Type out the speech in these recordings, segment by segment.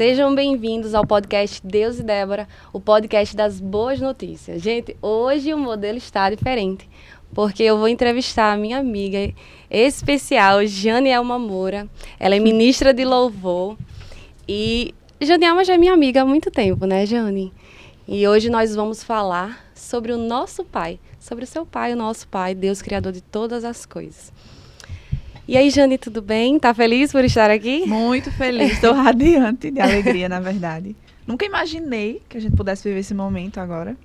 Sejam bem-vindos ao podcast Deus e Débora, o podcast das boas notícias. Gente, hoje o modelo está diferente, porque eu vou entrevistar a minha amiga especial, Janielma Moura. Ela é ministra de louvor e Janielma já é minha amiga há muito tempo, né, Jane? E hoje nós vamos falar sobre o nosso Pai, sobre o seu Pai, o nosso Pai, Deus Criador de todas as coisas. E aí, Jane, tudo bem? Tá feliz por estar aqui? Muito feliz, estou radiante de alegria, na verdade. Nunca imaginei que a gente pudesse viver esse momento agora.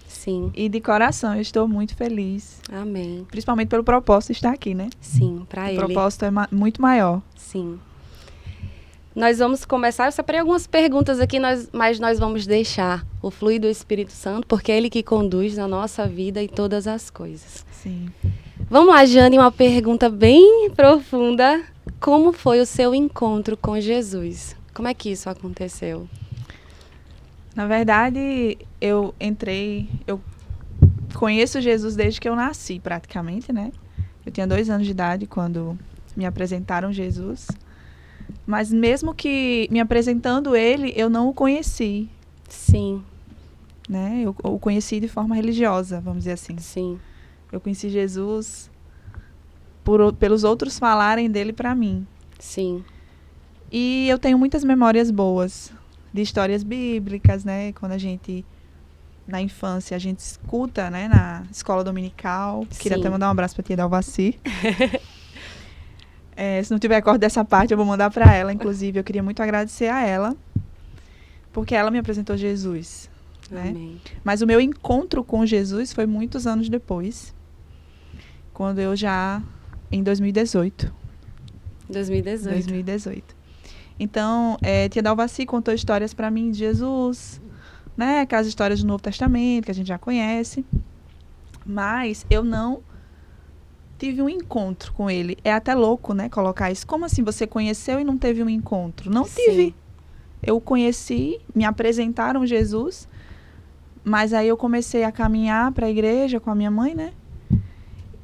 Sim. E de coração, eu estou muito feliz. Amém. Principalmente pelo propósito de estar aqui, né? Sim, para ele. O propósito é muito maior. Sim. Nós vamos começar, eu separei algumas perguntas aqui, mas nós vamos deixar o fluir do Espírito Santo, porque é ele que conduz na nossa vida e todas as coisas. Sim. Vamos lá, Jane, uma pergunta bem profunda. Como foi o seu encontro com Jesus? Como é que isso aconteceu? Na verdade, eu conheço Jesus desde que eu nasci, praticamente, né? Eu tinha 2 anos de idade quando me apresentaram Jesus. Mas mesmo que me apresentando ele, eu não o conheci. Sim. Né? Eu o conheci de forma religiosa, vamos dizer assim. Sim. Eu conheci Jesus pelos outros falarem dele para mim. Sim. E eu tenho muitas memórias boas de histórias bíblicas, né? Quando a gente, na infância, a gente escuta, né? Na escola dominical. Sim. Queria até mandar um abraço para tia Dalvaci. Se não tiver corte dessa parte, eu vou mandar para ela. Inclusive, eu queria muito agradecer a ela, porque ela me apresentou Jesus. Né? Amém. Mas o meu encontro com Jesus foi muitos anos depois. Quando eu já... Em 2018. 2018. Então, tia Dalvaci contou histórias para mim de Jesus, né? Aquelas histórias do Novo Testamento, que a gente já conhece. Mas eu não tive um encontro com ele. É até louco, né? Colocar isso. Como assim você conheceu e não teve um encontro? Não tive. Sim. Eu conheci, me apresentaram Jesus, mas aí eu comecei a caminhar para a igreja com a minha mãe, né?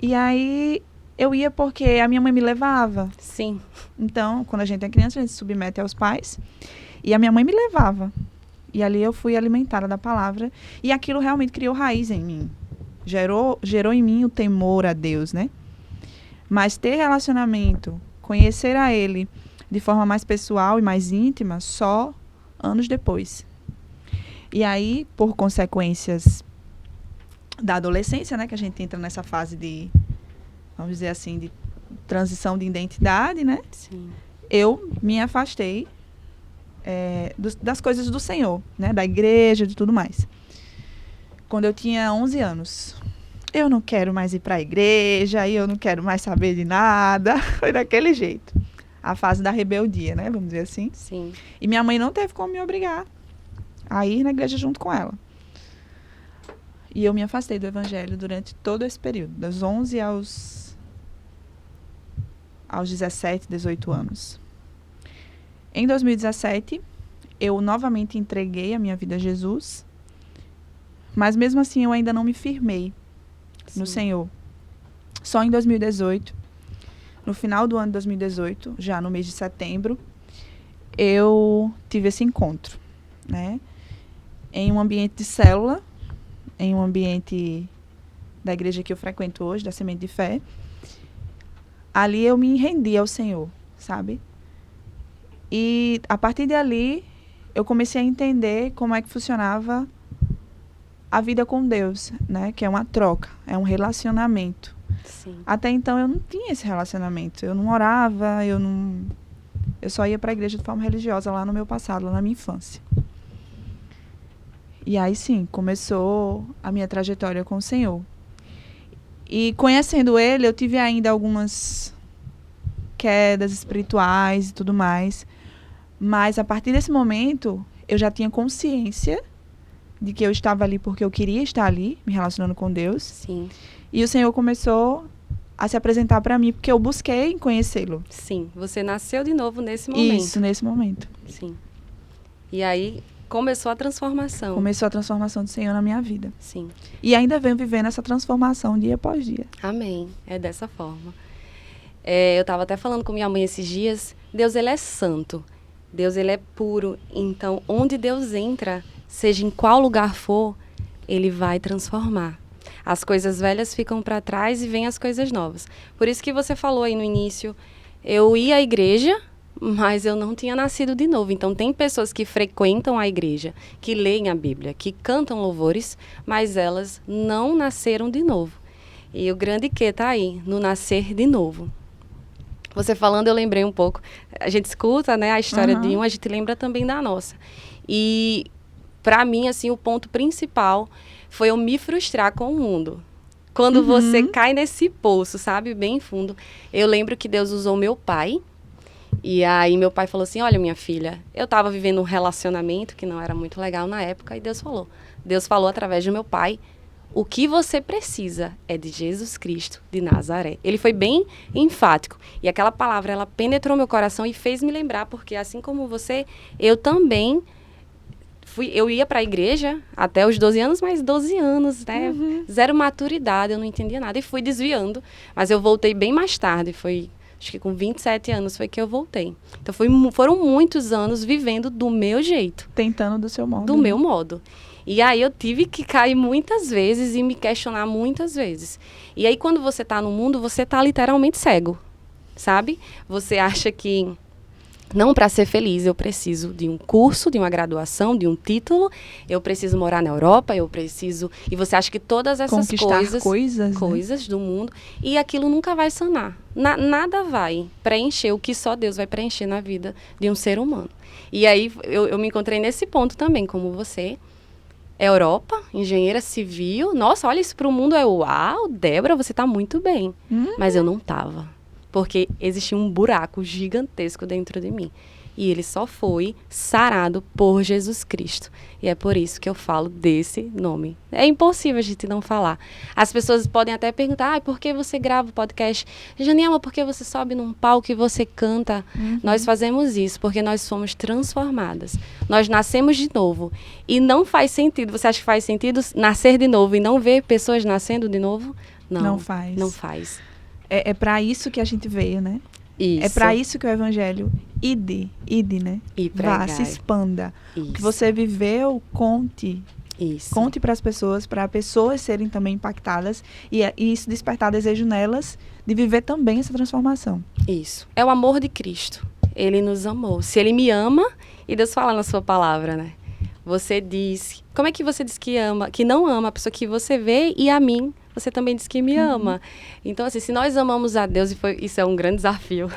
E aí eu ia porque a minha mãe me levava. Sim. Então, quando a gente é criança, a gente se submete aos pais. E a minha mãe me levava. E ali eu fui alimentada da palavra. E aquilo realmente criou raiz em mim. Gerou em mim o temor a Deus, né? Mas ter relacionamento, conhecer a Ele de forma mais pessoal e mais íntima, só anos depois. E aí, por consequências da adolescência, né? Que a gente entra nessa fase de, vamos dizer assim, de transição de identidade, né? Sim. Eu me afastei das coisas do Senhor, né? Da igreja, de tudo mais. Quando eu tinha 11 anos. Eu não quero mais ir para a igreja, eu não quero mais saber de nada. Foi daquele jeito. A fase da rebeldia, né? Vamos dizer assim. Sim. E minha mãe não teve como me obrigar a ir na igreja junto com ela. E eu me afastei do evangelho durante todo esse período, dos 11 aos 17, 18 anos. Em 2017, eu novamente entreguei a minha vida a Jesus, mas mesmo assim eu ainda não me firmei no Senhor. Só em 2018, no final do ano de 2018, já no mês de setembro, eu tive esse encontro, né? Em um ambiente de célula, em um ambiente da igreja que eu frequento hoje, da Semente de Fé. Ali eu me rendi ao Senhor, sabe? E a partir dali, eu comecei a entender como é que funcionava a vida com Deus, né? Que é uma troca, é um relacionamento. Sim. Até então eu não tinha esse relacionamento. Eu não orava, eu só ia para a igreja de forma religiosa lá no meu passado, lá na minha infância. E aí sim, começou a minha trajetória com o Senhor. E conhecendo Ele, eu tive ainda algumas quedas espirituais e tudo mais. Mas a partir desse momento, eu já tinha consciência de que eu estava ali porque eu queria estar ali, me relacionando com Deus. Sim. E o Senhor começou a se apresentar para mim, porque eu busquei conhecê-lo. Sim, você nasceu de novo nesse momento. Isso, nesse momento. Sim. E aí começou a transformação. Começou a transformação do Senhor na minha vida. Sim. E ainda venho vivendo essa transformação dia após dia. Amém. É dessa forma. Eu estava até falando com minha mãe esses dias, Deus, ele é santo. Deus, ele é puro. Então, onde Deus entra, seja em qual lugar for, ele vai transformar. As coisas velhas ficam para trás e vêm as coisas novas. Por isso que você falou aí no início, eu ia à igreja, mas eu não tinha nascido de novo. Então, tem pessoas que frequentam a igreja, que leem a Bíblia, que cantam louvores, mas elas não nasceram de novo. E o grande que está aí, no nascer de novo. Você falando, eu lembrei um pouco. A gente escuta, né, a história de um, a gente lembra também da nossa. E, para mim, assim, o ponto principal foi eu me frustrar com o mundo. Quando você cai nesse poço, sabe, bem fundo. Eu lembro que Deus usou meu pai. E aí meu pai falou assim, olha, minha filha, eu estava vivendo um relacionamento que não era muito legal na época. E Deus falou através do meu pai, o que você precisa é de Jesus Cristo de Nazaré. Ele foi bem enfático. E aquela palavra, ela penetrou meu coração e fez me lembrar, porque assim como você, eu também eu ia para a igreja até os 12 anos, mas 12 anos, né? Zero maturidade, eu não entendia nada. E fui desviando. Mas eu voltei bem mais tarde, acho que com 27 anos foi que eu voltei. Então foram muitos anos vivendo do meu jeito. Tentando do seu modo. Do meu modo. E aí eu tive que cair muitas vezes e me questionar muitas vezes. E aí quando você está no mundo, você está literalmente cego, sabe? Você acha que, não, para ser feliz eu preciso de um curso, de uma graduação, de um título, eu preciso morar na Europa, eu preciso... E você acha que todas essas coisas do mundo, e aquilo nunca vai sanar. Nada vai preencher o que só Deus vai preencher na vida de um ser humano. E aí eu me encontrei nesse ponto também, como você. Europa, engenheira civil. Nossa, olha isso para o mundo. Uau, Débora, você está muito bem. Mas eu não estava. Porque existia um buraco gigantesco dentro de mim. E ele só foi sarado por Jesus Cristo. E é por isso que eu falo desse nome. É impossível a gente não falar. As pessoas podem até perguntar, por que você grava o podcast? Janiela, por que você sobe num palco e você canta? Nós fazemos isso porque nós somos transformadas. Nós nascemos de novo. E não faz sentido. Você acha que faz sentido nascer de novo e não ver pessoas nascendo de novo? Não. Não faz. Não faz. É para isso que a gente veio, né? Isso. É para isso que o evangelho ide, né? E pregar. Vá, se expanda. Isso. O que você viveu, conte. Isso. Conte para as pessoas serem também impactadas e isso despertar desejo nelas de viver também essa transformação. Isso. É o amor de Cristo. Ele nos amou. Se ele me ama, e Deus fala na sua palavra, né? Você diz... Como é que você diz que ama, que não ama a pessoa que você vê e a mim? Você também diz que me ama. Então, assim, se nós amamos a Deus, isso é um grande desafio,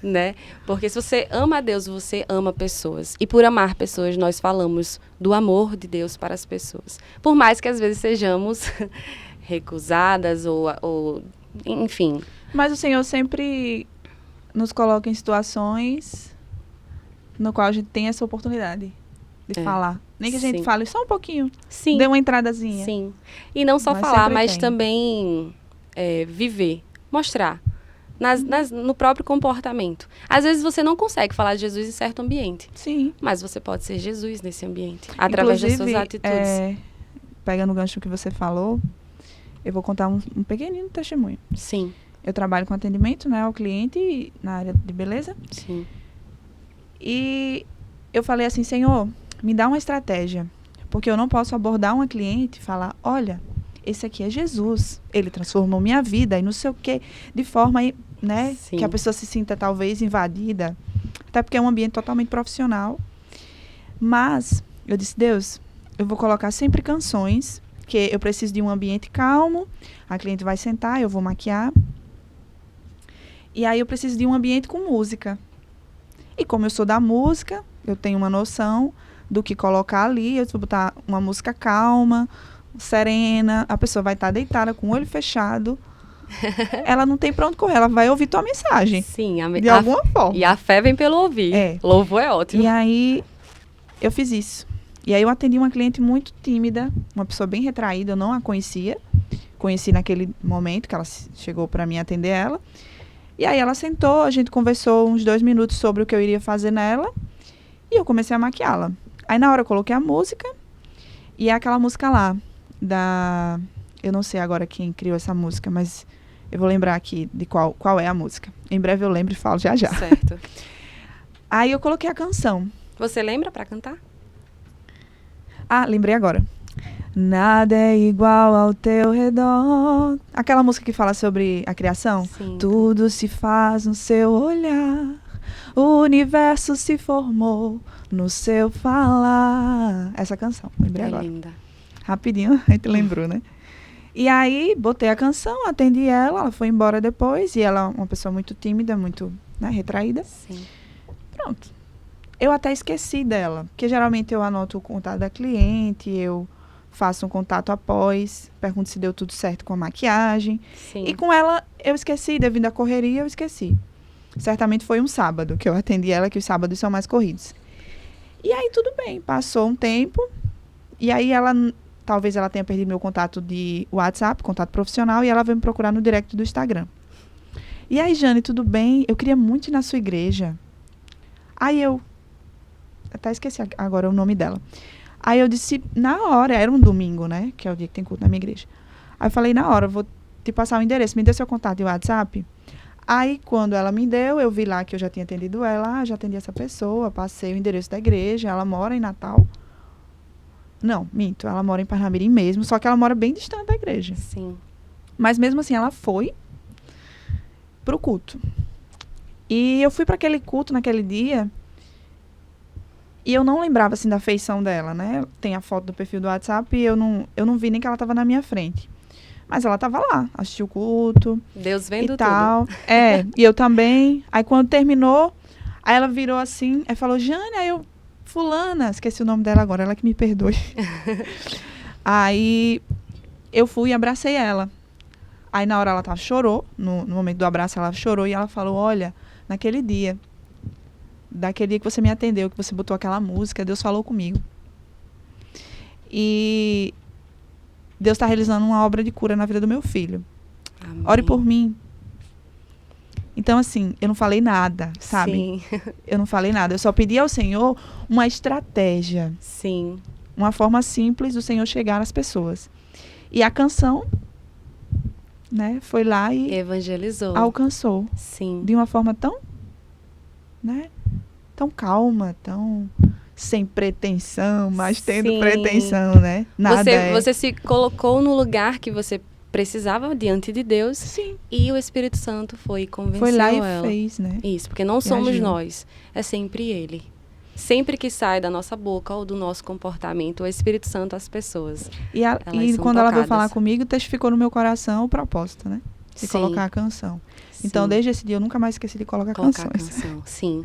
né? Porque se você ama a Deus, você ama pessoas. E por amar pessoas, nós falamos do amor de Deus para as pessoas. Por mais que às vezes sejamos recusadas ou enfim. Mas o Senhor sempre nos coloca em situações no qual a gente tem essa oportunidade de falar. Nem que a gente fale só um pouquinho. Sim. Dê uma entradazinha. Sim. E não só falar, mas também viver. Mostrar. No próprio comportamento. Às vezes você não consegue falar de Jesus em certo ambiente. Sim. Mas você pode ser Jesus nesse ambiente. Através das suas atitudes. Pegando o gancho que você falou, eu vou contar um pequenino testemunho. Sim. Eu trabalho com atendimento, né, ao cliente na área de beleza. Sim. E eu falei assim, Senhor, me dá uma estratégia, porque eu não posso abordar uma cliente e falar, olha, esse aqui é Jesus, ele transformou minha vida e não sei o quê, de forma, né, que a pessoa se sinta talvez invadida, até porque é um ambiente totalmente profissional. Mas eu disse, Deus, eu vou colocar sempre canções, que eu preciso de um ambiente calmo, a cliente vai sentar, eu vou maquiar, e aí eu preciso de um ambiente com música. E como eu sou da música, eu tenho uma noção do que colocar ali. Eu vou botar uma música calma, serena. A pessoa vai estar deitada com o olho fechado. Ela não tem pra onde correr. Ela vai ouvir tua mensagem. Sim. De alguma forma. E a fé vem pelo ouvir. Louvor é ótimo. E aí, eu fiz isso. E aí, eu atendi uma cliente muito tímida. Uma pessoa bem retraída. Eu não a conhecia. Conheci naquele momento que ela chegou pra mim atender ela. E aí, ela sentou. A gente conversou uns 2 minutos sobre o que eu iria fazer nela. E eu comecei a maquiá-la. Aí, na hora, eu coloquei a música. E é aquela música lá, eu não sei agora quem criou essa música, mas eu vou lembrar aqui de qual é a música. Em breve eu lembro e falo já. Certo. Aí eu coloquei a canção. Você lembra pra cantar? Ah, lembrei agora. Nada é igual ao teu redor. Aquela música que fala sobre a criação. Sim. Tudo se faz no seu olhar. O universo se formou no seu falar. Essa canção, lembrei É agora. linda. Rapidinho, a gente lembrou, né? E aí, botei a canção, atendi ela foi embora depois. E ela é uma pessoa muito tímida, muito, né, retraída. Sim. Pronto. Eu até esqueci dela, porque geralmente eu anoto o contato da cliente, eu faço um contato após, pergunto se deu tudo certo com a maquiagem. Sim. E com ela, eu esqueci, devido à correria, eu esqueci. Certamente foi um sábado que eu atendi ela, que os sábados são mais corridos. E aí, tudo bem, passou um tempo, e aí talvez ela tenha perdido meu contato de WhatsApp, contato profissional, e ela veio me procurar no direct do Instagram. E aí, Jane, tudo bem? Eu queria muito ir na sua igreja. Aí eu até esqueci agora o nome dela. Aí eu disse, na hora, era um domingo, né? Que é o dia que tem culto na minha igreja. Aí eu falei, na hora, eu vou te passar o endereço. Me dê seu contato de WhatsApp. Aí, quando ela me deu, eu vi lá que eu já tinha atendido ela. Já atendi essa pessoa, passei o endereço da igreja. Ela mora em Natal. Não, minto. Ela mora em Parnamirim mesmo, só que ela mora bem distante da igreja. Sim. Mas mesmo assim, ela foi pro culto. E eu fui para aquele culto naquele dia e eu não lembrava, assim, da feição dela, né? Tem a foto do perfil do WhatsApp e eu não vi nem que ela estava na minha frente. Mas ela estava lá, assistiu o culto. Deus vendo e tal. tudo. E eu também. Aí quando terminou, aí ela virou assim, aí falou, Jane, aí eu, fulana, esqueci o nome dela agora, ela que me perdoe. Aí eu fui e abracei ela. Aí na hora ela chorou, no momento do abraço ela chorou e ela falou, olha, daquele dia que você me atendeu, que você botou aquela música, Deus falou comigo. E Deus está realizando uma obra de cura na vida do meu filho. Amém. Ore por mim. Então, assim, eu não falei nada, sabe? Sim. Eu não falei nada. Eu só pedi ao Senhor uma estratégia. Sim. Uma forma simples do Senhor chegar às pessoas. E a canção, né, foi lá e Evangelizou. alcançou. Sim. De uma forma tão, né, tão calma, tão sem pretensão, mas tendo Sim. pretensão, né? Nada Você se colocou no lugar que você precisava diante de Deus. Sim. E o Espírito Santo foi e convenceu Foi lá e ela. fez, né? Isso, porque não somos agiu. nós, é sempre Ele. Sempre que sai da nossa boca ou do nosso comportamento, o Espírito Santo às pessoas. E Elas são quando ela veio tocadas. falar comigo, testificou no meu coração o propósito, né? De Sim. colocar a canção. Sim. Então, desde esse dia, eu nunca mais esqueci de colocar Colocar a canções. canção, sim.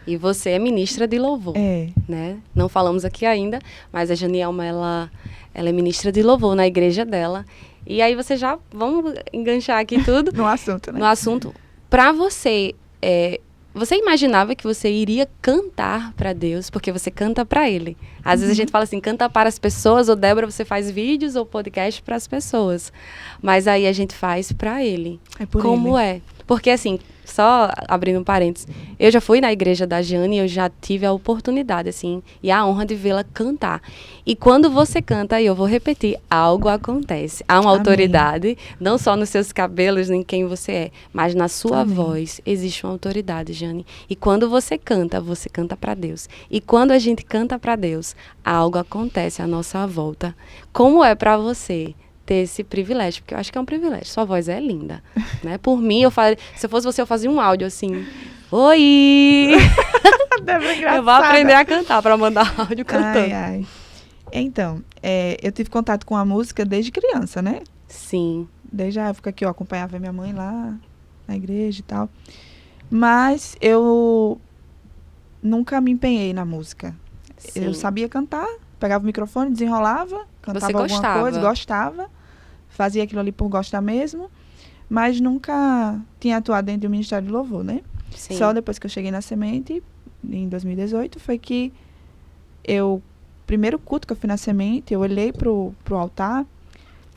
E você é ministra de louvor, É. né? Não falamos aqui ainda, mas a Janielma, ela é ministra de louvor na igreja dela. E aí você já, vamos enganchar aqui tudo. No assunto, né? No assunto. Pra você, você imaginava que você iria cantar pra Deus, porque você canta pra Ele. Às vezes a gente fala assim, canta para as pessoas, ou Débora, você faz vídeos ou podcast para as pessoas. Mas aí a gente faz pra Ele. É por Como ele. é? Porque assim, só abrindo um parênteses, eu já fui na igreja da Jane e eu já tive a oportunidade, assim, e a honra de vê-la cantar. E quando você canta, e eu vou repetir, algo acontece. Há uma Amém. autoridade, não só nos seus cabelos, nem quem você é, mas na sua Amém. voz existe uma autoridade, Jane. E quando você canta para Deus. E quando a gente canta para Deus, algo acontece à nossa volta. Como é para você ter esse privilégio? Porque eu acho que é um privilégio. Sua voz é linda, né? Por mim, se eu fosse você, eu fazia um áudio assim. Oi! Débora engraçada. Eu vou aprender a cantar para mandar áudio cantando. Ai, ai. Então, eu tive contato com a música desde criança, né? Sim. Desde a época que eu acompanhava minha mãe lá na igreja e tal. Mas eu nunca me empenhei na música. Sim. Eu sabia cantar, pegava o microfone, desenrolava, cantava alguma gostava. coisa, gostava. Fazia aquilo ali por gostar mesmo. Mas nunca tinha atuado dentro do Ministério de Louvor, né? Sim. Só depois que eu cheguei na Semente, em 2018, foi que primeiro culto que eu fui na Semente, eu olhei pro altar,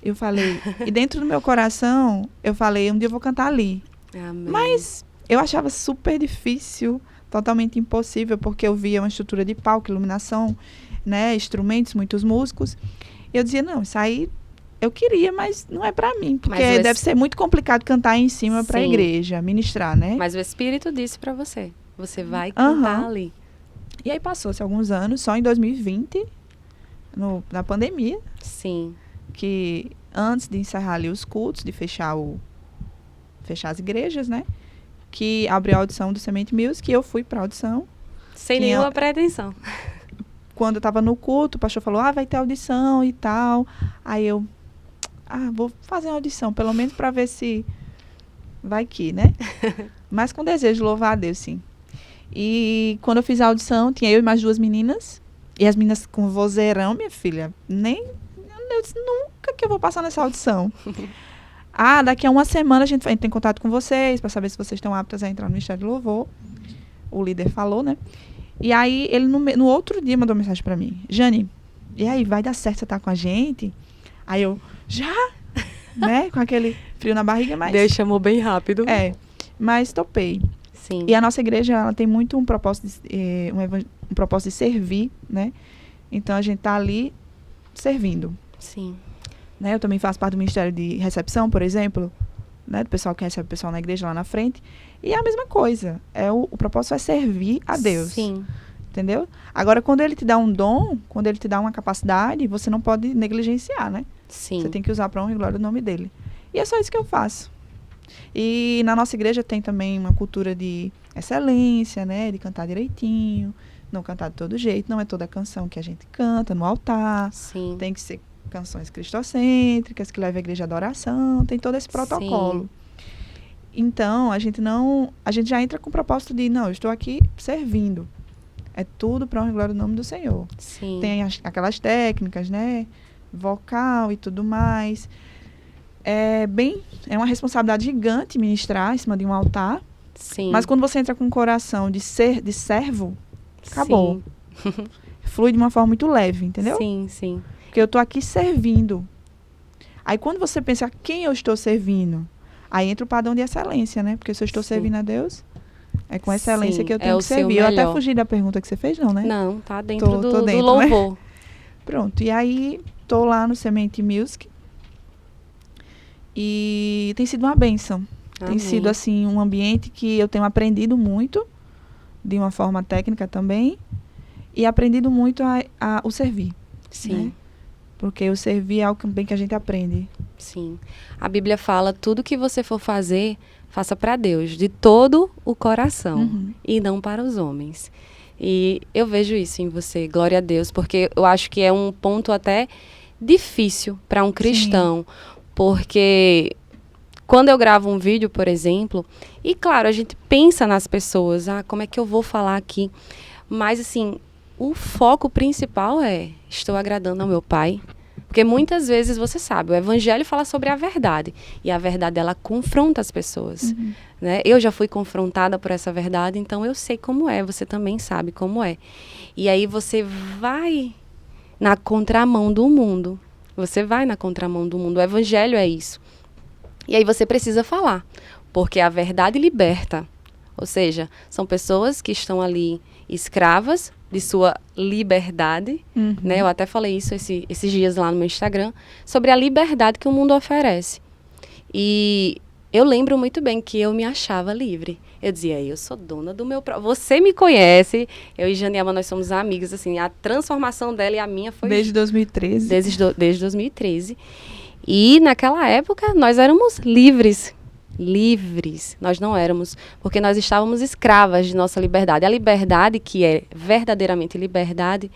eu falei, e dentro do meu coração, eu falei, um dia eu vou cantar ali. Amém. Mas eu achava super difícil, totalmente impossível, porque eu via uma estrutura de palco, iluminação, né, instrumentos, muitos músicos. E eu dizia, não, isso aí eu queria, mas não é pra mim, porque deve ser muito complicado cantar aí em cima pra Sim. igreja, ministrar, né? Mas o Espírito disse para você. Você vai cantar ali. E aí passou-se alguns anos, só em 2020, na pandemia, Sim. que antes de encerrar ali os cultos, de fechar as igrejas, né? Que abriu a audição do Semente Music, e eu fui pra audição. Sem nenhuma pretensão. Quando eu tava no culto, o pastor falou, vai ter audição e tal. Aí eu, vou fazer uma audição, pelo menos pra ver se vai que, né? Mas com desejo de louvar a Deus, sim. E quando eu fiz a audição, tinha eu e mais 2 meninas. E as meninas com vozeirão, minha filha, eu disse, nunca que eu vou passar nessa audição. Daqui a uma semana a gente entra em contato com vocês, para saber se vocês estão aptas a entrar no Ministério de Louvor. O líder falou, né? E aí, ele no outro dia mandou mensagem para mim. Jane, e aí, vai dar certo você estar com a gente? Aí eu, já? Né? Com aquele frio na barriga, mas... Deus chamou bem rápido. Mas topei. Sim. E a nossa igreja, ela tem muito um propósito de servir, né? Então, a gente tá ali servindo. Sim. Né? Eu também faço parte do Ministério de Recepção, por exemplo, né? Do pessoal que recebe o pessoal na igreja lá na frente. E é a mesma coisa. O propósito é servir a Deus. Sim. Entendeu? Agora, quando ele te dá um dom, quando ele te dá uma capacidade, você não pode negligenciar, né? Sim. Você tem que usar para honra e glória o nome dele. E é só isso que eu faço. E na nossa igreja tem também uma cultura de excelência, né? De cantar direitinho, não cantar de todo jeito. Não é toda canção que a gente canta no altar. Sim. Tem que ser canções cristocêntricas, que levam a igreja à adoração. Tem todo esse protocolo. Sim. Então, a gente já entra com o propósito de, eu estou aqui servindo. É tudo para honra e glória do nome do Senhor. Sim. Tem aquelas técnicas, né? Vocal e tudo mais. É uma responsabilidade gigante ministrar em cima de um altar. Sim. Mas quando você entra com um coração de servo, acabou. Flui de uma forma muito leve, entendeu? Sim, sim. Porque eu estou aqui servindo. Aí quando você pensa, a quem eu estou servindo? Aí entra o padrão de excelência, né? Porque se eu estou servindo a Deus, é com excelência que eu tenho que servir. Eu até fugi da pergunta que você fez, não, né? Não, tá dentro do dentro, louvor. Né? Pronto, e aí tô lá no Semente Music e tem sido uma bênção. Amém. Tem sido, assim, um ambiente que eu tenho aprendido muito, de uma forma técnica também, e aprendido muito o servir. Sim. Né? Porque o servir é algo bem que a gente aprende. Sim. A Bíblia fala, tudo que você for fazer, faça para Deus, de todo o coração, e não para os homens. E eu vejo isso em você, glória a Deus, porque eu acho que é um ponto até difícil para um cristão, porque quando eu gravo um vídeo, por exemplo, e claro, a gente pensa nas pessoas, como é que eu vou falar aqui? Mas assim, o foco principal estou agradando ao meu Pai. Porque muitas vezes, você sabe, o evangelho fala sobre a verdade. E a verdade, ela confronta as pessoas. Né? Eu já fui confrontada por essa verdade, então eu sei como é. Você também sabe como é. E aí você vai na contramão do mundo. Você vai na contramão do mundo. O evangelho é isso. E aí você precisa falar. Porque a verdade liberta. Ou seja, são pessoas que estão ali escravas de sua liberdade, né? Eu até falei isso esses dias lá no meu Instagram, sobre a liberdade que o mundo oferece. E eu lembro muito bem que eu me achava livre. Eu dizia, eu sou dona do meu próprio... Você me conhece, eu e Janielma, nós somos amigas, assim, a transformação dela e a minha foi... Desde 2013. Desde 2013. E naquela época, nós éramos livres. Nós não éramos, porque nós estávamos escravas de nossa liberdade. A liberdade, que é verdadeiramente liberdade,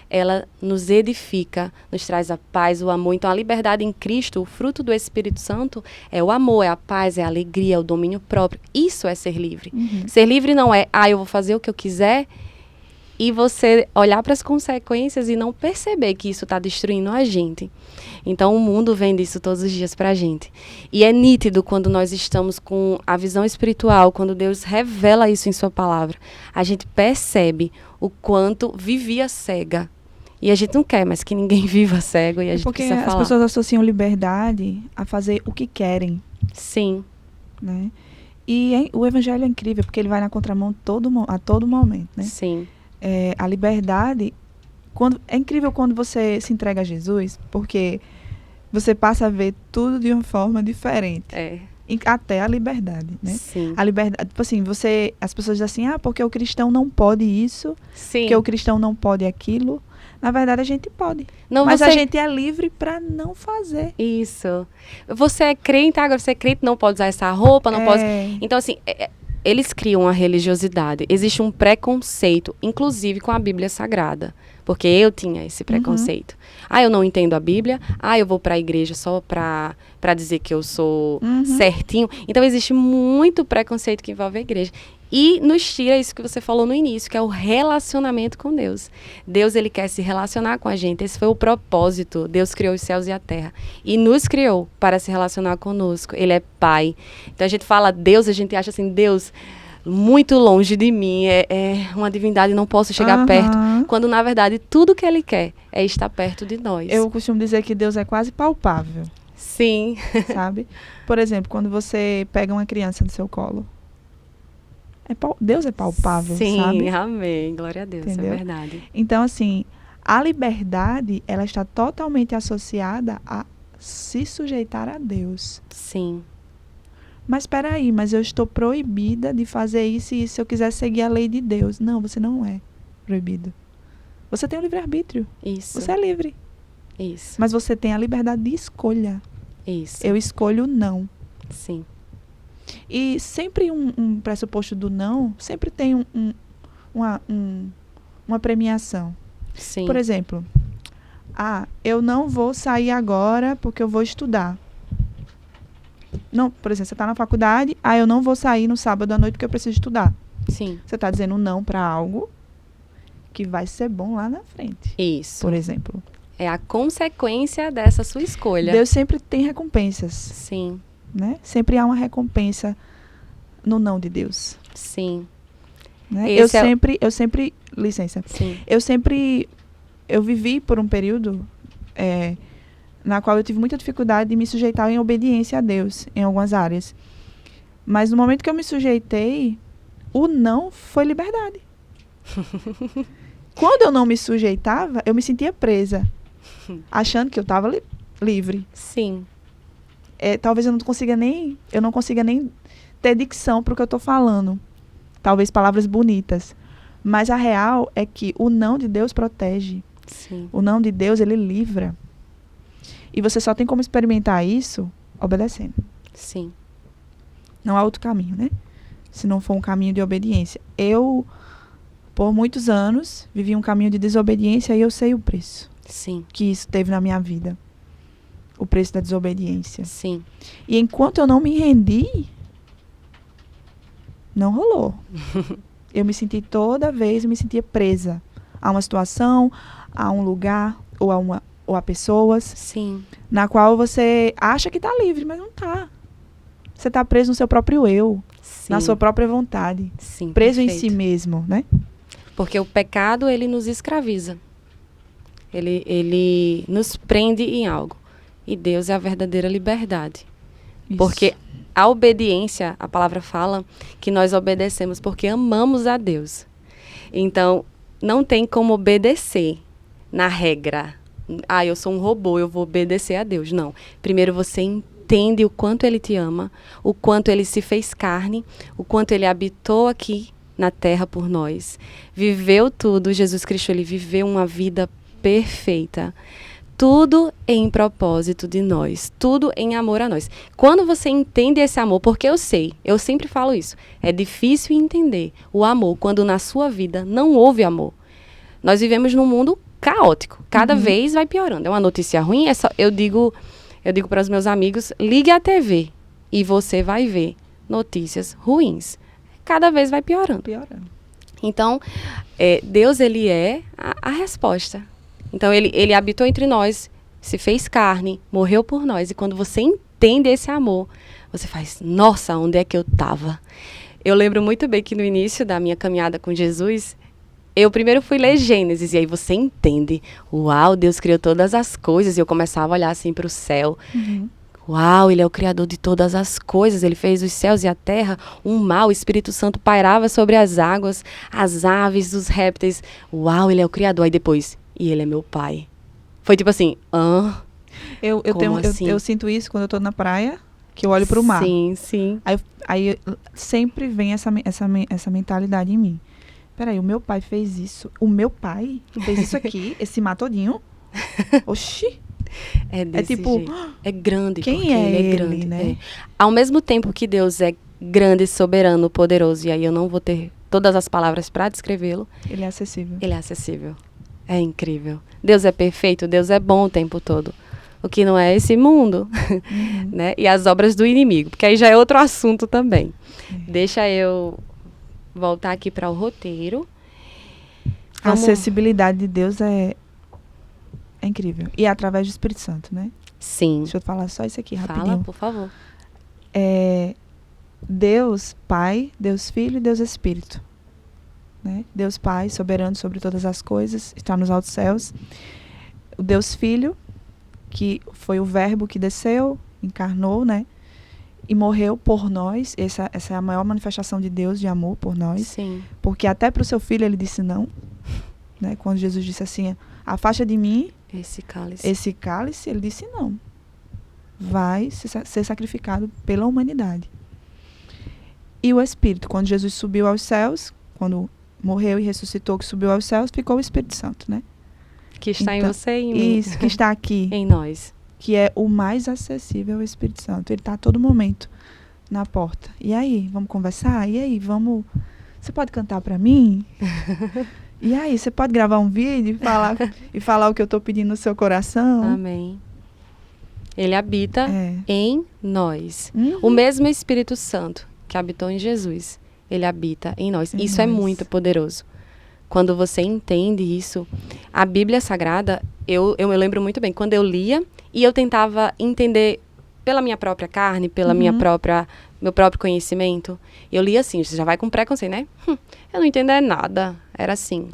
ela nos edifica, nos traz a paz, o amor. Então, a liberdade em Cristo, o fruto do Espírito Santo, é o amor, é a paz, é a alegria, é o domínio próprio. Isso é ser livre. Ser livre não é, eu vou fazer o que eu quiser, e você olhar para as consequências e não perceber que isso está destruindo a gente. Então, o mundo vende isso todos os dias para a gente. E é nítido quando nós estamos com a visão espiritual, quando Deus revela isso em sua palavra. A gente percebe o quanto vivia cega. E a gente não quer mais que ninguém viva cego e a gente precisa falar. Porque as pessoas associam liberdade a fazer o que querem. Sim. Né? E o evangelho é incrível, porque ele vai na contramão a todo momento. Né? Sim. A liberdade... É incrível quando você se entrega a Jesus, porque você passa a ver tudo de uma forma diferente. Até a liberdade, né? Sim. A liberdade, tipo assim, as pessoas dizem assim, porque o cristão não pode isso, Sim. porque o cristão não pode aquilo. Na verdade, a gente pode. Não, mas a gente é livre para não fazer. Isso. Você é crente, agora você é crente, não pode usar essa roupa, não pode... Então, assim, eles criam a religiosidade. Existe um preconceito, inclusive com a Bíblia Sagrada. Porque eu tinha esse preconceito. Eu não entendo a Bíblia. Eu vou para a igreja só para dizer que eu sou certinho. Então, existe muito preconceito que envolve a igreja. E nos tira isso que você falou no início, que é o relacionamento com Deus. Deus, ele quer se relacionar com a gente. Esse foi o propósito. Deus criou os céus e a terra. E nos criou para se relacionar conosco. Ele é Pai. Então, a gente fala Deus, a gente acha assim, Deus... muito longe de mim, é uma divindade, não posso chegar perto, quando na verdade tudo que ele quer é estar perto de nós. Eu costumo dizer que Deus é quase palpável. Sim. Sabe? Por exemplo, quando você pega uma criança no seu colo, Deus é palpável, sim, sabe? Sim, amém, glória a Deus, entendeu? É verdade. Então, assim, a liberdade, ela está totalmente associada a se sujeitar a Deus. Sim. Mas espera aí, mas eu estou proibida de fazer isso e isso se eu quiser seguir a lei de Deus. Não, você não é proibido. Você tem o livre-arbítrio. Isso. Você é livre. Isso. Mas você tem a liberdade de escolha. Isso. Eu escolho não. Sim. E sempre um pressuposto do não, sempre tem uma premiação. Sim. Por exemplo, eu não vou sair agora porque eu vou estudar. Não, por exemplo, você está na faculdade, eu não vou sair no sábado à noite porque eu preciso estudar. Sim. Você está dizendo não para algo que vai ser bom lá na frente. Isso. Por exemplo. É a consequência dessa sua escolha. Deus sempre tem recompensas. Sim. Né? Sempre há uma recompensa no não de Deus. Sim. Né? Eu sempre, licença. Sim. Eu vivi por um período na qual eu tive muita dificuldade de me sujeitar em obediência a Deus, em algumas áreas. Mas no momento que eu me sujeitei, o não foi liberdade. Quando eu não me sujeitava, eu me sentia presa, achando que eu estava livre. Sim. Talvez eu não consiga nem ter dicção para o que eu estou falando. Talvez palavras bonitas. Mas a real é que o não de Deus protege. Sim. O não de Deus, ele livra. E você só tem como experimentar isso obedecendo. Sim. Não há outro caminho, né? Se não for um caminho de obediência. Eu, por muitos anos, vivi um caminho de desobediência e eu sei o preço. Sim. Que isso teve na minha vida. O preço da desobediência. Sim. E enquanto eu não me rendi, não rolou. Eu me senti toda vez, me sentia presa a uma situação, a um lugar ou a pessoas. Sim. Na qual você acha que está livre, mas não está. Você está preso no seu próprio eu, Sim. na sua própria vontade. Sim, preso perfeito. em si mesmo, né? Porque o pecado, ele nos escraviza. Ele nos prende em algo. E Deus é a verdadeira liberdade. Isso. Porque a obediência, a palavra fala que nós obedecemos porque amamos a Deus. Então, não tem como obedecer na regra. Eu sou um robô, eu vou obedecer a Deus. Não. Primeiro você entende o quanto Ele te ama, o quanto Ele se fez carne, o quanto Ele habitou aqui na terra por nós. Viveu tudo. Jesus Cristo, Ele viveu uma vida perfeita. Tudo em propósito de nós, tudo em amor a nós. Quando você entende esse amor, porque eu sempre falo isso, é difícil entender o amor quando na sua vida não houve amor. Nós vivemos num mundo caótico, cada vez vai piorando. É uma notícia ruim, eu digo para os meus amigos, ligue a TV e você vai ver notícias ruins. Cada vez vai piorando. Então, Deus, ele é a resposta. Então, ele habitou entre nós, se fez carne, morreu por nós. E quando você entende esse amor, você faz, nossa, onde é que eu estava? Eu lembro muito bem que no início da minha caminhada com Jesus, eu primeiro fui ler Gênesis, e aí você entende. Uau, Deus criou todas as coisas. E eu começava a olhar assim para o céu. Uau, Ele é o Criador de todas as coisas. Ele fez os céus e a terra, o mar, o Espírito Santo pairava sobre as águas, as aves, os répteis. Uau, Ele é o Criador. Aí depois... E Ele é meu pai. Foi tipo assim, Eu sinto isso quando eu tô na praia que eu olho para o mar. Sim, sim. Aí sempre vem essa mentalidade em mim. Peraí, o meu pai fez isso? O meu pai fez isso aqui? Esse mar todinho? Oxi! É desse tipo, jeito. É grande, quem porque é ele é ele, grande. né? É. Ao mesmo tempo que Deus é grande, soberano, poderoso, e aí eu não vou ter todas as palavras para descrevê-lo, Ele é acessível. ele é acessível. É incrível. Deus é perfeito, Deus é bom o tempo todo. O que não é esse mundo, né? E as obras do inimigo, porque aí já é outro assunto também. Deixa eu voltar aqui para o roteiro. A acessibilidade de Deus é incrível. E é através do Espírito Santo, né? Sim. Deixa eu falar só isso aqui rapidinho. Fala, por favor. Deus Pai, Deus Filho e Deus Espírito. Né? Deus Pai, soberano sobre todas as coisas, está nos altos céus. O Deus Filho, que foi o verbo que desceu, encarnou, né? E morreu por nós. Essa é a maior manifestação de Deus, de amor por nós. Sim. Porque até para o seu filho ele disse não. Né? Quando Jesus disse assim, afasta de mim esse cálice, ele disse não. Vai ser sacrificado pela humanidade. E o Espírito, quando Jesus subiu aos céus, quando morreu e ressuscitou, que subiu aos céus, ficou o Espírito Santo, né? Que está em você e em mim. Isso, que está aqui. Em nós. Que é o mais acessível ao Espírito Santo. Ele está a todo momento na porta. E aí, vamos conversar? E aí, vamos... Você pode cantar para mim? E aí, você pode gravar um vídeo e falar o que eu estou pedindo no seu coração? Amém. Ele habita em nós. Uhum. O mesmo Espírito Santo que habitou em Jesus, ele habita em nós. Isso é muito poderoso. Quando você entende isso, a Bíblia Sagrada, eu lembro muito bem, quando eu lia e eu tentava entender pela minha própria carne, pela meu próprio conhecimento, eu lia assim, você já vai com preconceito, né? Eu não entendo nada. Era assim.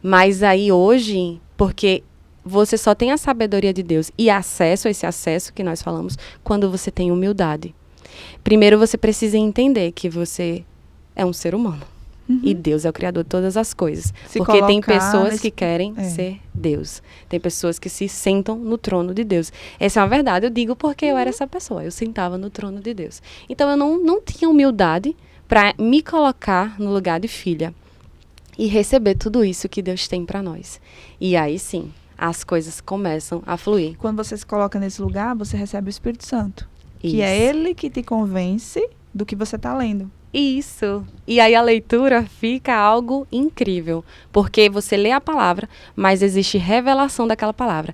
Mas aí hoje, porque você só tem a sabedoria de Deus e acesso a esse acesso que nós falamos, quando você tem humildade. Primeiro você precisa entender que você é um ser humano. E Deus é o criador de todas as coisas. Porque tem pessoas que querem ser Deus. Tem pessoas que se sentam no trono de Deus. Essa é uma verdade, eu digo porque eu era essa pessoa. Eu sentava no trono de Deus. Então eu não tinha humildade para me colocar no lugar de filha. E receber tudo isso que Deus tem para nós. E aí sim, as coisas começam a fluir. Quando você se coloca nesse lugar, você recebe o Espírito Santo. Isso. Que é ele que te convence do que você está lendo. Isso. E aí a leitura fica algo incrível. Porque você lê a palavra, mas existe revelação daquela palavra.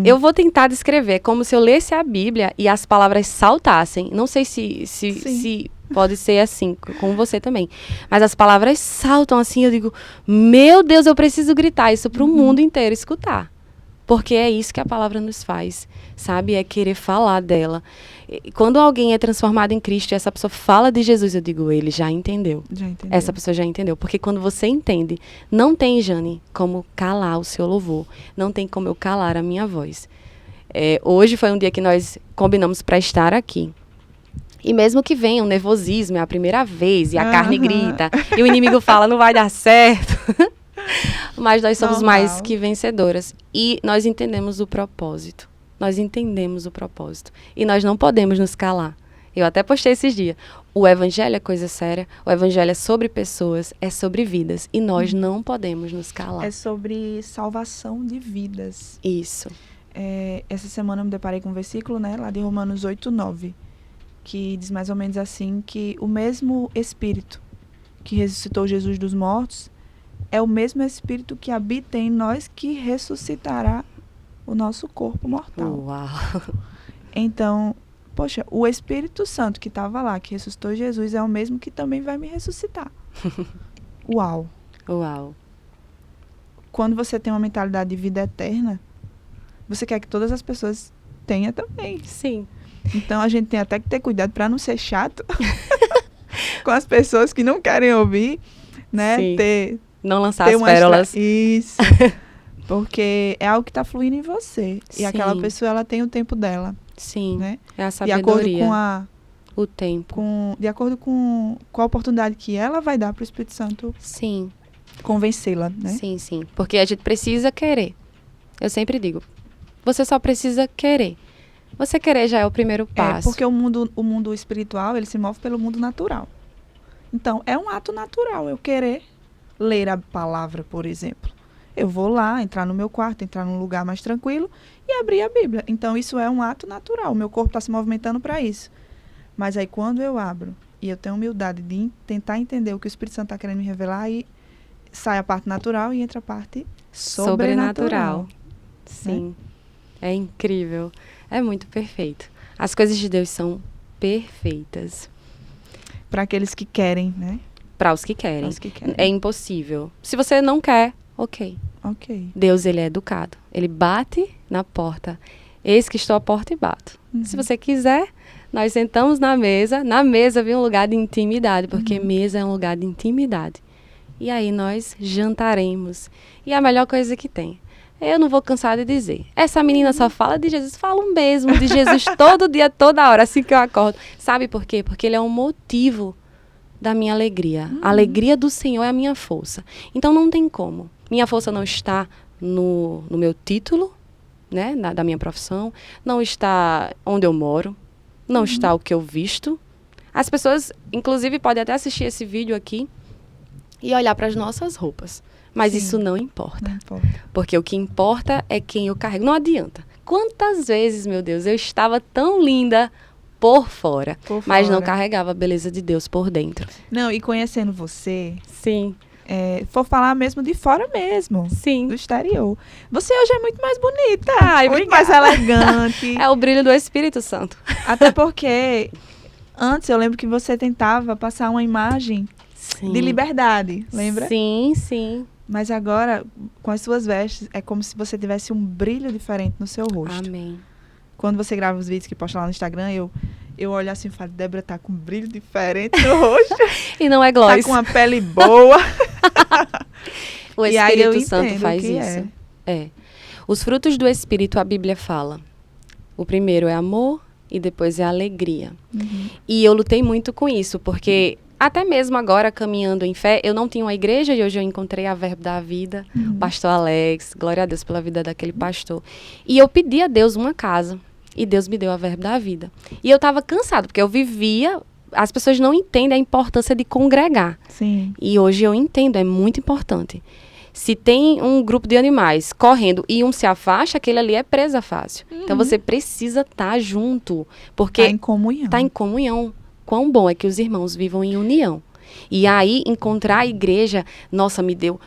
Eu vou tentar descrever como se eu lesse a Bíblia e as palavras saltassem. Não sei se pode ser assim, com você também. Mas as palavras saltam assim, eu digo, meu Deus, eu preciso gritar isso para o mundo inteiro escutar. Porque é isso que a palavra nos faz, sabe? É querer falar dela. E quando alguém é transformado em Cristo e essa pessoa fala de Jesus, eu digo, ele já entendeu. Essa pessoa já entendeu. Porque quando você entende, não tem, Jane, como calar o seu louvor. Não tem como eu calar a minha voz. Hoje foi um dia que nós combinamos para estar aqui. E mesmo que venha um nervosismo, é a primeira vez, e a carne grita, e o inimigo fala, não vai dar certo. Mas nós somos mais que vencedoras. E nós entendemos o propósito. E nós não podemos nos calar. Eu até postei esses dias. O evangelho é coisa séria. O evangelho é sobre pessoas, é sobre vidas. E nós não podemos nos calar. É sobre salvação de vidas. Isso. Essa semana eu me deparei com um versículo, né, lá de Romanos 8:9, que diz mais ou menos assim, que o mesmo Espírito que ressuscitou Jesus dos mortos é o mesmo Espírito que habita em nós, que ressuscitará o nosso corpo mortal. Uau! Então, poxa, o Espírito Santo que estava lá, que ressuscitou Jesus, é o mesmo que também vai me ressuscitar. Uau! Quando você tem uma mentalidade de vida eterna, você quer que todas as pessoas tenham também. Sim. Então, a gente tem até que ter cuidado para não ser chato com as pessoas que não querem ouvir, né? Sim. Não lançar as pérolas. Isso. Porque é algo que está fluindo em você. Sim. E aquela pessoa, ela tem o tempo dela. Sim. Né? É a sabedoria. De acordo com o tempo. De acordo com a oportunidade que ela vai dar para o Espírito Santo. Sim. Convencê-la, né? Sim. Porque a gente precisa querer. Eu sempre digo, você só precisa querer. Você querer já é o primeiro passo. Porque o mundo espiritual, ele se move pelo mundo natural. Então, é um ato natural eu querer ler a palavra, por exemplo. Eu vou lá, entrar no meu quarto, entrar num lugar mais tranquilo e abrir a Bíblia. Então, isso é um ato natural. O meu corpo está se movimentando para isso. Mas aí, quando eu abro e eu tenho humildade de tentar entender o que o Espírito Santo está querendo me revelar, aí sai a parte natural e entra a parte sobrenatural. Sim. É incrível. É muito perfeito. As coisas de Deus são perfeitas. Para aqueles que querem, né? Para os que querem. Para os que querem. É impossível. Se você não quer, ok. Deus, ele é educado. Ele bate na porta. Eis que estou à porta e bato. Se você quiser, nós sentamos na mesa. Na mesa vem um lugar de intimidade, porque mesa é um lugar de intimidade. E aí nós jantaremos. E é a melhor coisa que tem. Eu não vou cansar de dizer. Essa menina só fala de Jesus. Falo mesmo de Jesus todo dia, toda hora, assim que eu acordo. Sabe por quê? Porque ele é um motivo da minha alegria. A alegria do Senhor é a minha força. Então não tem como. Minha força não está no meu título, né, da minha profissão. Não está onde eu moro. Não está o que eu visto. As pessoas, inclusive, podem até assistir esse vídeo aqui e olhar para as nossas roupas. Mas isso não importa. Não importa. Porque o que importa é quem eu carrego. Não adianta. Quantas vezes, meu Deus, eu estava tão linda por fora, mas não carregava a beleza de Deus por dentro. Não, e conhecendo você... Sim. For falar mesmo de fora mesmo. Sim. Do exterior. Você hoje é muito mais bonita. Ai, muito mais elegante. É o brilho do Espírito Santo. Até porque antes eu lembro que você tentava passar uma imagem de liberdade, lembra? Sim, sim. Mas agora, com as suas vestes, é como se você tivesse um brilho diferente no seu rosto. Amém. Quando você grava os vídeos que posta lá no Instagram, eu olho assim e falo, Débora tá com um brilho diferente no rosto. E não é gloss. Tá com uma pele boa. O Espírito Santo faz isso. Os frutos do Espírito, a Bíblia fala. O primeiro é amor e depois é alegria. E eu lutei muito com isso, porque... Até mesmo agora, caminhando em fé, eu não tinha uma igreja e hoje eu encontrei a Verbo da Vida, o pastor Alex, glória a Deus pela vida daquele pastor. E eu pedi a Deus uma casa e Deus me deu a Verbo da Vida. E eu estava cansada, porque eu vivia, as pessoas não entendem a importância de congregar. Sim. E hoje eu entendo, é muito importante. Se tem um grupo de animais correndo e um se afasta, aquele ali é presa fácil. Então você precisa estar junto, porque... Tá em comunhão. Tá em comunhão. Quão bom é que os irmãos vivam em união. E aí, encontrar a igreja, nossa,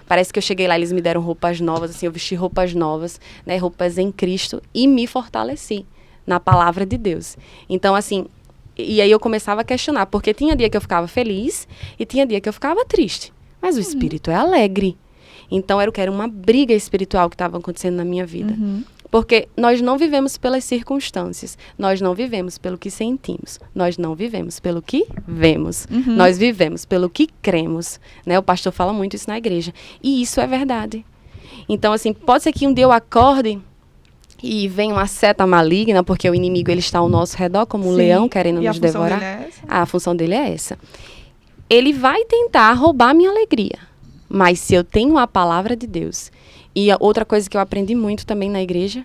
parece que eu cheguei lá, eles me deram roupas novas, assim, eu vesti roupas novas, né, roupas em Cristo, e me fortaleci na palavra de Deus. Então, assim, e aí eu começava a questionar, porque tinha dia que eu ficava feliz e tinha dia que eu ficava triste. Mas o espírito é alegre. Então, era uma briga espiritual que estava acontecendo na minha vida. Porque nós não vivemos pelas circunstâncias, nós não vivemos pelo que sentimos, nós não vivemos pelo que vemos, nós vivemos pelo que cremos, né? O pastor fala muito isso na igreja, e isso é verdade. Então, assim, pode ser que um dia eu acorde e venha uma seta maligna, porque o inimigo ele está ao nosso redor, como um leão querendo nos devorar. A função dele é essa. Ele vai tentar roubar a minha alegria, mas se eu tenho a palavra de Deus... E a outra coisa que eu aprendi muito também na igreja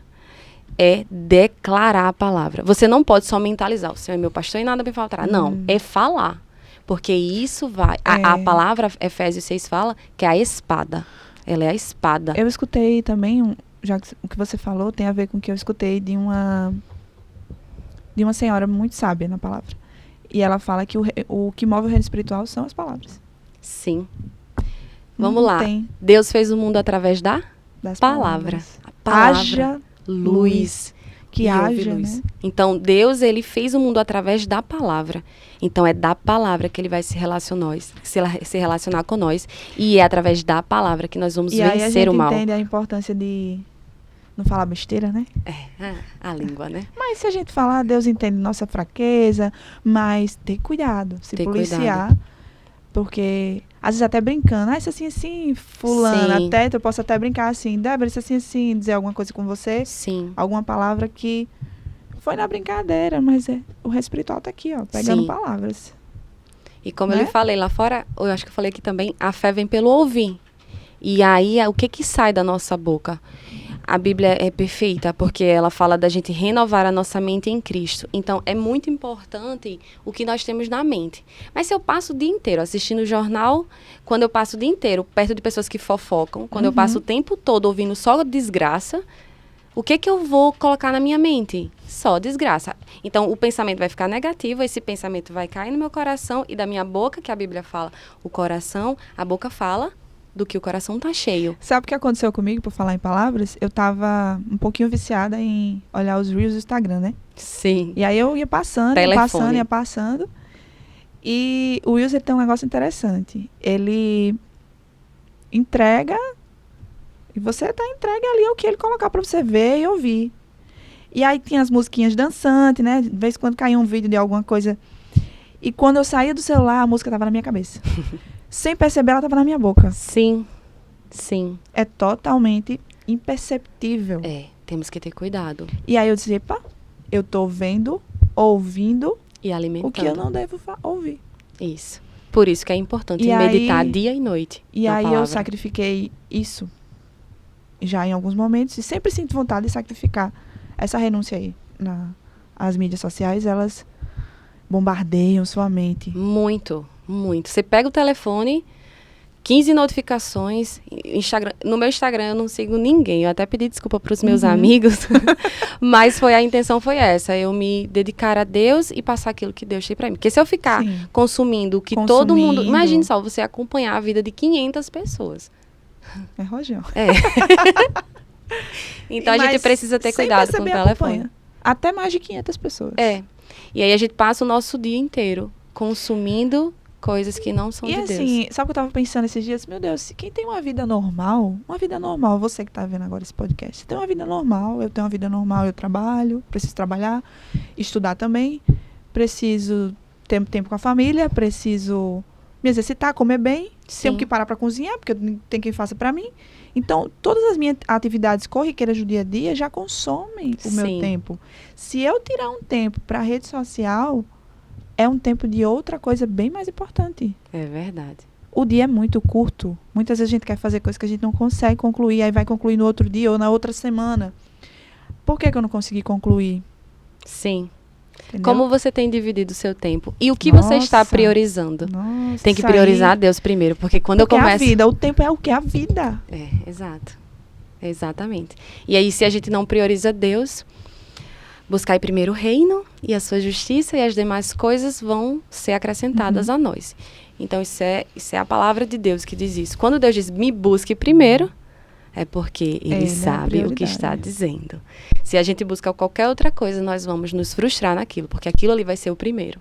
é declarar a palavra. Você não pode só mentalizar, o Senhor é meu pastor e nada me faltará. Não, é falar. Porque isso vai... A palavra Efésios 6 fala que é a espada. Ela é a espada. Eu escutei também, já que o que você falou tem a ver com o que eu escutei de uma senhora muito sábia na palavra. E ela fala que o que move o reino espiritual são as palavras. Sim. Vamos lá. Deus fez o mundo através das palavras. A palavra. Haja luz. Que haja, luz. Né? Então, Deus, ele fez o mundo através da palavra. Então, é da palavra que ele vai se relacionar com nós. E é através da palavra que nós vamos vencer o mal. E aí a gente entende a importância de não falar besteira, né? A língua, né? Mas se a gente falar, Deus entende nossa fraqueza, mas ter cuidado, se policiar. Cuidado. Porque, às vezes até brincando, isso assim, fulano, eu posso até brincar assim, Débora, isso assim, dizer alguma coisa com você. Sim. Alguma palavra que foi na brincadeira, mas o reino espiritual tá aqui, ó, pegando palavras. E como eu lhe falei lá fora, eu acho que eu falei aqui também, a fé vem pelo ouvir. E aí, o que sai da nossa boca? A Bíblia é perfeita porque ela fala da gente renovar a nossa mente em Cristo. Então, é muito importante o que nós temos na mente. Mas se eu passo o dia inteiro assistindo o jornal, quando eu passo o dia inteiro perto de pessoas que fofocam, quando eu passo o tempo todo ouvindo só desgraça, o que eu vou colocar na minha mente? Só desgraça. Então, o pensamento vai ficar negativo, esse pensamento vai cair no meu coração e da minha boca, que a Bíblia fala, o coração, a boca fala do que o coração tá cheio. Sabe o que aconteceu comigo, por falar em palavras? Eu tava um pouquinho viciada em olhar os Reels do Instagram, né? Sim. E aí eu ia passando, ia passando. E o Reels, ele tem um negócio interessante. Ele entrega, e você tá entregue ali ao que ele colocar pra você ver e ouvir. E aí tinha as musiquinhas dançantes, né? De vez em quando caía um vídeo de alguma coisa. E quando eu saía do celular, a música tava na minha cabeça. Sem perceber, ela tava na minha boca. Sim, sim. É totalmente imperceptível. Temos que ter cuidado. E aí eu dizia, pá, eu tô vendo, ouvindo e alimentando o que eu não devo ouvir. Isso. Por isso que é importante meditar dia e noite. E aí eu sacrifiquei isso já em alguns momentos. E sempre sinto vontade de sacrificar essa renúncia aí. As mídias sociais, elas bombardeiam sua mente. Muito. Muito. Você pega o telefone, 15 notificações. No meu Instagram eu não sigo ninguém. Eu até pedi desculpa para os meus amigos. Mas a intenção foi essa. Eu me dedicar a Deus e passar aquilo que Deus tem para mim. Porque se eu ficar consumindo o que todo mundo... Imagine só, você acompanhar a vida de 500 pessoas. É rojão. Então a gente precisa ter cuidado com o telefone. Até mais de 500 pessoas. E aí a gente passa o nosso dia inteiro consumindo coisas que não são de Deus. E assim, sabe o que eu tava pensando esses dias? Meu Deus, quem tem uma vida normal, você que tá vendo agora esse podcast, você tem uma vida normal, eu tenho uma vida normal, eu trabalho, preciso trabalhar, estudar também, preciso ter tempo com a família, preciso me exercitar, comer bem, tenho que parar para cozinhar, porque tem quem faça para mim. Então, todas as minhas atividades corriqueiras do dia a dia já consomem o meu tempo. Se eu tirar um tempo para rede social, é um tempo de outra coisa bem mais importante. É verdade. O dia é muito curto. Muitas vezes a gente quer fazer coisas que a gente não consegue concluir, aí vai concluir no outro dia ou na outra semana. Por que eu não consegui concluir? Sim. Entendeu? Como você tem dividido o seu tempo? E o que você está priorizando? Tem que priorizar Deus primeiro, porque quando eu começo... é a vida, o tempo é o que é a vida. Exato. Exatamente. E aí, se a gente não prioriza Deus... Buscar primeiro o reino e a sua justiça e as demais coisas vão ser acrescentadas a nós. Então, isso é a palavra de Deus que diz isso. Quando Deus diz, me busque primeiro, é porque Ele sabe o que está dizendo. Se a gente busca qualquer outra coisa, nós vamos nos frustrar naquilo, porque aquilo ali vai ser o primeiro.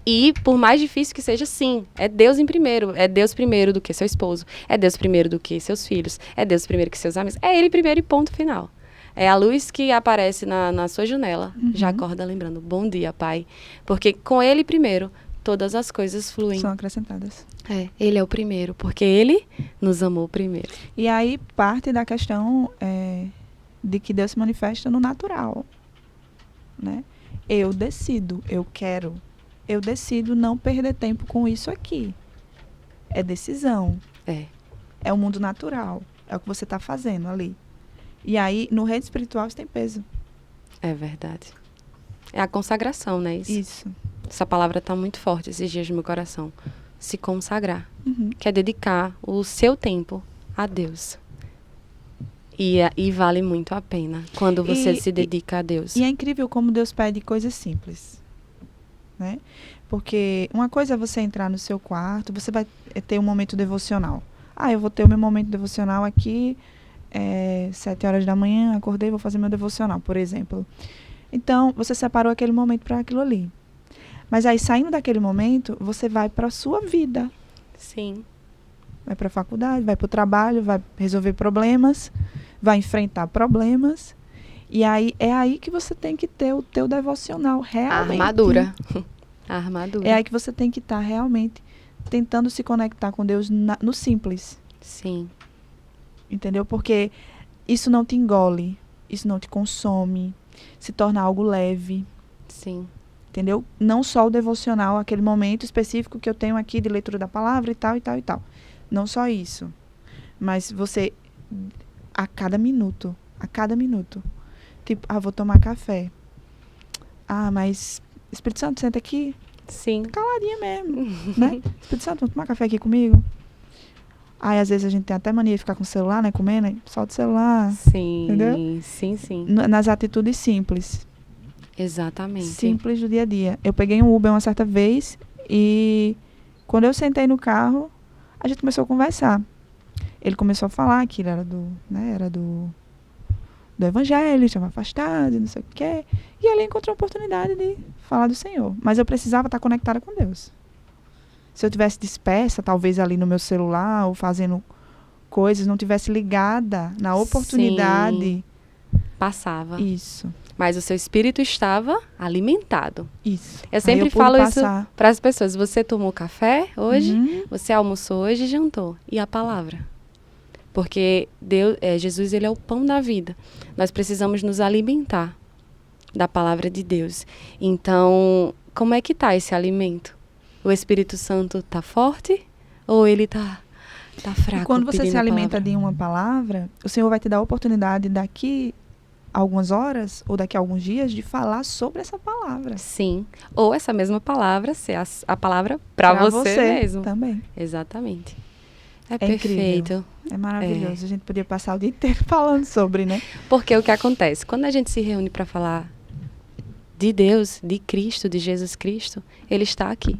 E, por mais difícil que seja, sim, é Deus em primeiro. É Deus primeiro do que seu esposo. É Deus primeiro do que seus filhos. É Deus primeiro que seus amigos. É Ele primeiro e ponto final. É a luz que aparece na sua janela. Já acorda lembrando, bom dia, Pai. Porque com Ele primeiro, todas as coisas fluem. São acrescentadas. Ele é o primeiro, porque Ele nos amou primeiro. E aí parte da questão de que Deus se manifesta no natural. Né? Eu decido, eu quero. Eu decido não perder tempo com isso aqui. É decisão. É o mundo natural. É o que você está fazendo ali. E aí, no reino espiritual, isso tem peso. É verdade. É a consagração, né? Isso. Essa palavra está muito forte esses dias no meu coração. Se consagrar. Que é dedicar o seu tempo a Deus. E vale muito a pena quando você se dedica a Deus. E é incrível como Deus pede coisas simples. Né? Porque uma coisa é você entrar no seu quarto, você vai ter um momento devocional. Eu vou ter o meu momento devocional aqui... 7 horas da manhã, acordei, vou fazer meu devocional, por exemplo. Então, você separou aquele momento para aquilo ali. Mas aí, saindo daquele momento, você vai para a sua vida. Sim. Vai para a faculdade, vai para o trabalho, vai resolver problemas, vai enfrentar problemas. E aí, é aí que você tem que ter o teu devocional realmente. A armadura. É aí que você tem que estar realmente tentando se conectar com Deus no simples. Sim. Entendeu? Porque isso não te engole, isso não te consome, se torna algo leve. Sim. Entendeu? Não só o devocional, aquele momento específico que eu tenho aqui de leitura da palavra e tal, e tal, e tal. Não só isso. Mas você, a cada minuto, A cada minuto. Tipo, vou tomar café. Mas Espírito Santo, senta aqui. Sim. Caladinha mesmo, né? Espírito Santo, vamos tomar café aqui comigo? Às vezes a gente tem até mania de ficar com o celular, né? Comendo, aí solta o celular. Sim, entendeu? sim. Nas atitudes simples. Exatamente. Simples do dia a dia. Eu peguei um Uber uma certa vez e quando eu sentei no carro, a gente começou a conversar. Ele começou a falar que ele era do evangelho, estava afastado, não sei o quê. E ali encontrou a oportunidade de falar do Senhor. Mas eu precisava estar conectada com Deus. Se eu tivesse dispersa, talvez ali no meu celular, ou fazendo coisas, não tivesse ligada na oportunidade. Sim, passava. Isso. Mas o seu espírito estava alimentado. Isso. Eu sempre falo isso para as pessoas. Você tomou café hoje, você almoçou hoje e jantou. E a palavra? Porque Jesus, ele é o pão da vida. Nós precisamos nos alimentar da palavra de Deus. Então, como é que está esse alimento? O Espírito Santo está forte ou ele está fraco? E quando você se alimenta de uma palavra, o Senhor vai te dar a oportunidade daqui a algumas horas ou daqui a alguns dias de falar sobre essa palavra. Sim. Ou essa mesma palavra ser a palavra para você mesmo. Também. Exatamente. É perfeito. Incrível. É maravilhoso. A gente podia passar o dia inteiro falando sobre, né? Porque o que acontece? Quando a gente se reúne para falar de Deus, de Cristo, de Jesus Cristo, Ele está aqui.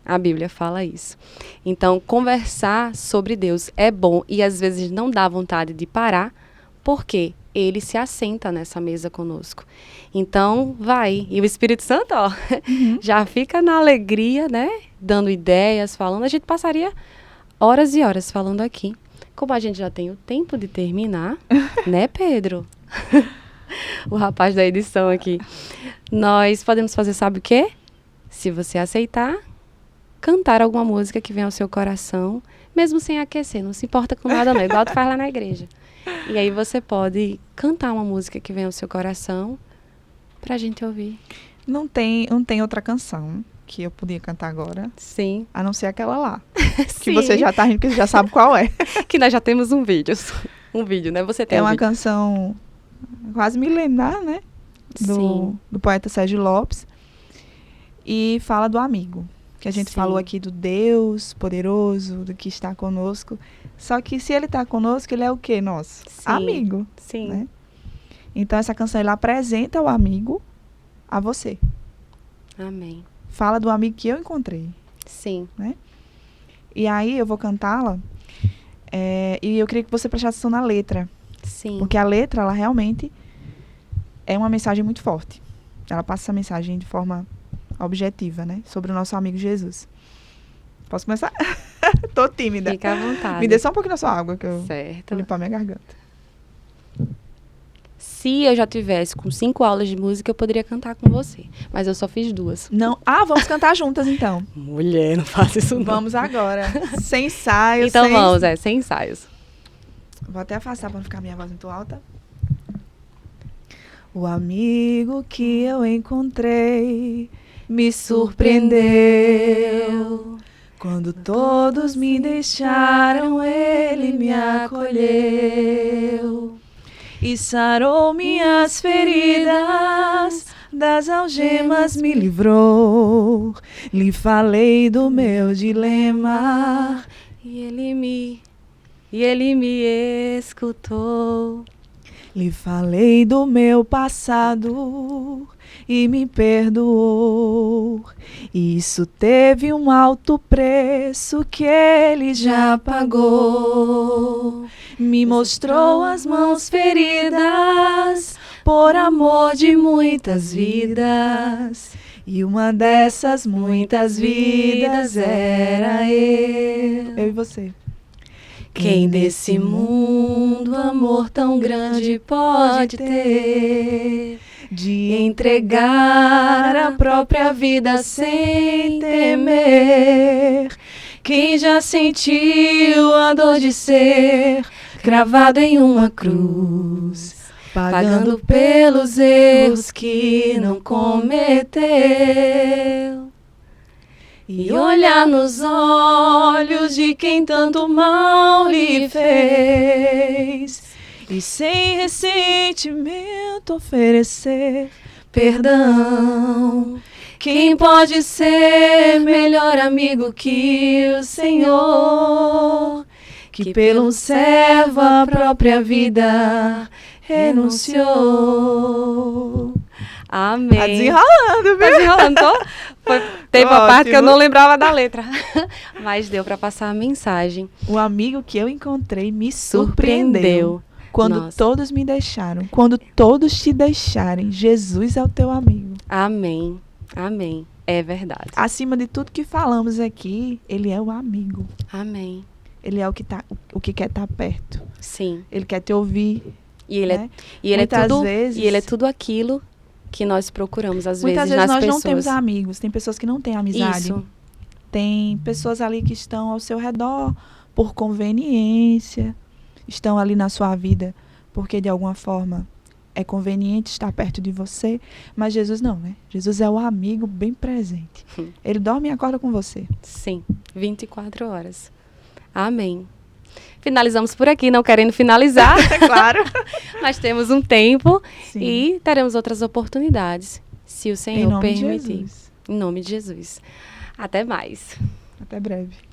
A Bíblia fala isso. Então, conversar sobre Deus é bom e às vezes não dá vontade de parar, porque Ele se assenta nessa mesa conosco. Então, vai. E o Espírito Santo, já fica na alegria, né? Dando ideias, falando. A gente passaria horas e horas falando aqui. Como a gente já tem o tempo de terminar, né, Pedro? O rapaz da edição aqui. Nós podemos fazer, sabe o quê? Se você aceitar, cantar alguma música que venha ao seu coração, mesmo sem aquecer, não se importa com nada não, igual tu faz lá na igreja. E aí você pode cantar uma música que venha ao seu coração pra gente ouvir. Não tem outra canção que eu podia cantar agora. Sim. A não ser aquela lá. Sim. Que você já tá rindo, que você já sabe qual é. Que nós já temos um vídeo, né? Você tem uma canção quase milenar, né? Do poeta Sérgio Lopes. E fala do amigo. Que a gente falou aqui do Deus poderoso, do que está conosco. Só que se ele está conosco, ele é o quê, nosso? Amigo. Sim. Né? Então, essa canção, ela apresenta o amigo a você. Amém. Fala do amigo que eu encontrei. Sim. Né? E aí, eu vou cantá-la. E eu queria que você prestasse atenção na letra. Sim. Porque a letra, ela realmente é uma mensagem muito forte. Ela passa essa mensagem de forma objetiva, né? Sobre o nosso amigo Jesus. Posso começar? Tô tímida. Fica à vontade. Me dê só um pouquinho da sua água, que eu vou limpar minha garganta. Se eu já tivesse com 5 aulas de música, eu poderia cantar com você. Mas eu só fiz 2. Não. Vamos cantar juntas, então. Mulher, não faça isso não. Vamos agora. Sem ensaios. Então vamos, sem ensaios. Vou até afastar para não ficar minha voz muito alta. O amigo que eu encontrei me surpreendeu. Quando todos me deixaram, ele me acolheu. E sarou minhas feridas, das algemas me livrou. Lhe falei do meu dilema, e ele me escutou. Lhe falei do meu passado e me perdoou. Isso teve um alto preço que ele já pagou. Me mostrou as mãos feridas por amor de muitas vidas. E uma dessas muitas vidas era eu. Eu e você. Quem desse mundo amor tão grande pode ter, de entregar a própria vida sem temer? Quem já sentiu a dor de ser cravado em uma cruz, pagando pelos erros que não cometeu? E olhar nos olhos de quem tanto mal lhe fez, E sem ressentimento oferecer perdão. Quem pode ser melhor amigo que o Senhor, que pelo servo a própria vida renunciou. Amém. Tá desenrolando, viu? Tá desenrolando, tô? Teve uma parte que eu não lembrava da letra, mas deu para passar a mensagem. O amigo que eu encontrei me surpreendeu. Quando Nossa. todos me deixaram, quando todos te deixarem, Jesus é o teu amigo. Amém. Amém. É verdade. Acima de tudo que falamos aqui, ele é o amigo. Amém. Ele é o que quer estar perto. Sim. Ele quer te ouvir. E ele, né? ele é tudo aquilo que nós procuramos, às Muitas vezes, vezes nas nós pessoas. não temos amigos. Tem pessoas que não têm amizade. Isso. Tem pessoas ali que estão ao seu redor por conveniência. Estão ali na sua vida porque, de alguma forma, é conveniente estar perto de você. Mas Jesus não, né? Jesus é o amigo bem presente. Ele dorme e acorda com você. Sim. 24 horas. Amém. Finalizamos por aqui, não querendo finalizar. Claro. Mas temos um tempo. Sim. E teremos outras oportunidades, se o Senhor Em nome de permitir. Jesus. Em nome de Jesus. Até mais. Até breve.